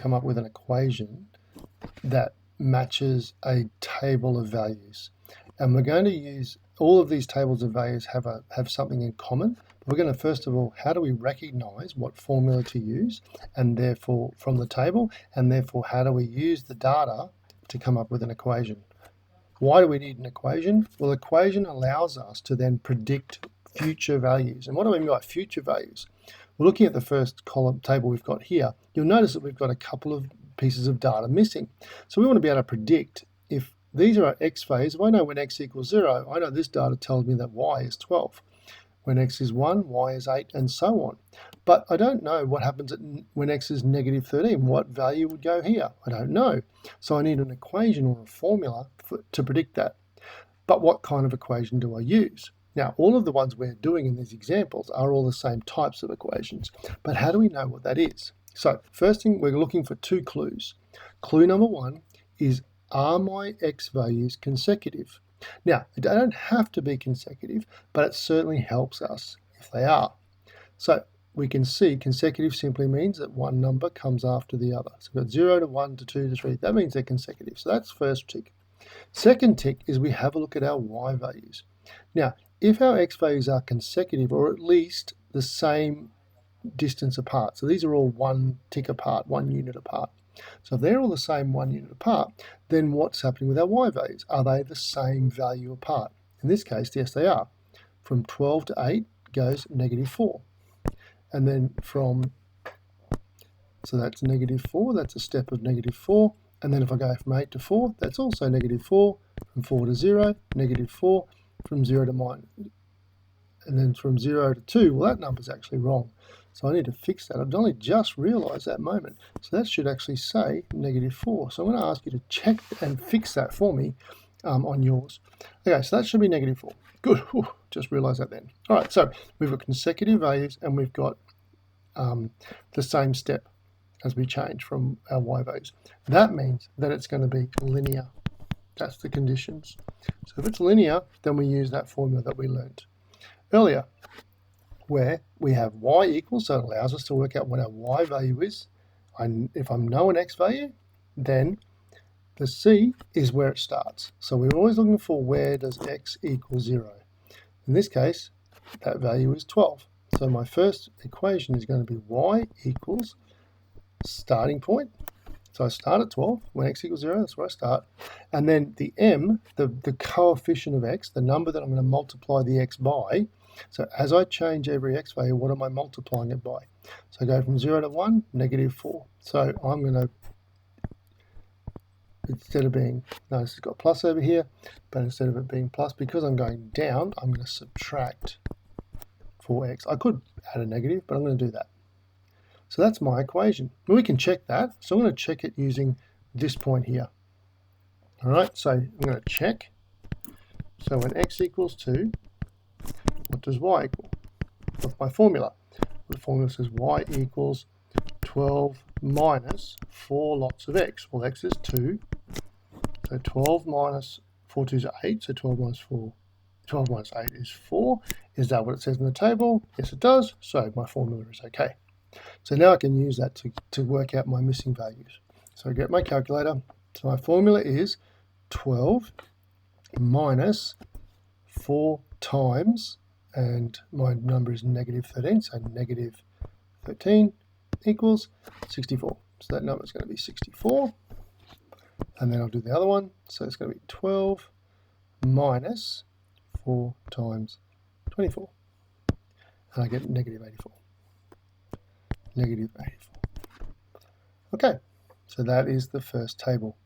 come up with an equation that matches a table of values. And we're going to use all of these tables of values have something in common. We're going to, first of all, how do we recognize what formula to use, and therefore from the table, and therefore how do we use the data to come up with an equation? Why do we need an equation? Well, equation allows us to then predict future values. And what do I mean by future values? Well, looking at the first column table we've got here, you'll notice that we've got a couple of pieces of data missing. So we want to be able to predict if these are our x values. If I know when x equals 0, I know this data tells me that y is 12. When x is 1, y is 8, and so on. But I don't know what happens when x is negative 13. What value would go here? I don't know. So I need an equation or a formula to predict that. But what kind of equation do I use? Now, all of the ones we're doing in these examples are all the same types of equations. But how do we know what that is? So first thing, we're looking for two clues. Clue number one is, are my x values consecutive? Now, they don't have to be consecutive, but it certainly helps us if they are. So we can see consecutive simply means that one number comes after the other. So we've got 0 to 1 to 2 to 3. That means they're consecutive. So that's first tick. Second tick is we have a look at our y values. Now, if our x values are consecutive, or at least the same distance apart, so these are all one tick apart, 1 unit apart. So if they're all the same 1 unit apart, then what's happening with our y values? Are they the same value apart? In this case, yes, they are. From 12 to 8 goes negative 4. And then so that's negative 4, that's a step of negative 4. And then if I go from 8 to 4, that's also negative 4. From 4 to 0, negative 4. From 0 to minus. And then from 0 to 2, well, that number's actually wrong. So I need to fix that. I've only just realised that moment. So that should actually say negative 4. So I'm going to ask you to check and fix that for me on yours. Okay, so that should be negative 4. Good. Whew, just realised that then. All right, so we've got consecutive values and we've got the same step as we change from our y values. That means that it's going to be linear. That's the conditions. So if it's linear, then we use that formula that we learned earlier, where we have y equals, so it allows us to work out what our y value is. If I know an x value, then the c is where it starts. So we're always looking for where does x equal 0. In this case, that value is 12. So my first equation is going to be y equals starting point. So I start at 12, when x equals 0, that's where I start. And then the m, the coefficient of x, the number that I'm going to multiply the x by. So as I change every x value, what am I multiplying it by? So I go from 0 to 1, negative 4. So I'm going to, instead of being, notice it's got plus over here, but instead of it being plus, because I'm going down, I'm going to subtract 4x. I could add a negative, but I'm going to do that. So that's my equation. We can check that. So I'm going to check it using this point here. All right, so I'm going to check. So when x equals 2, what does y equal? What's my formula? The formula says y equals 12 minus 4 lots of x. Well, x is 2. So 12 minus 4 2s are 8. So 12 minus 4, 12 minus 8 is 4. Is that what it says in the table? Yes, it does. So my formula is okay. So now I can use that to work out my missing values. So I get my calculator. So my formula is 12 minus 4 times, and my number is negative 13, so negative 13 equals 64. So that number is going to be 64. And then I'll do the other one. So it's going to be 12 minus 4 times 24. And I get negative 84. Negative 84. Okay, so that is the first table.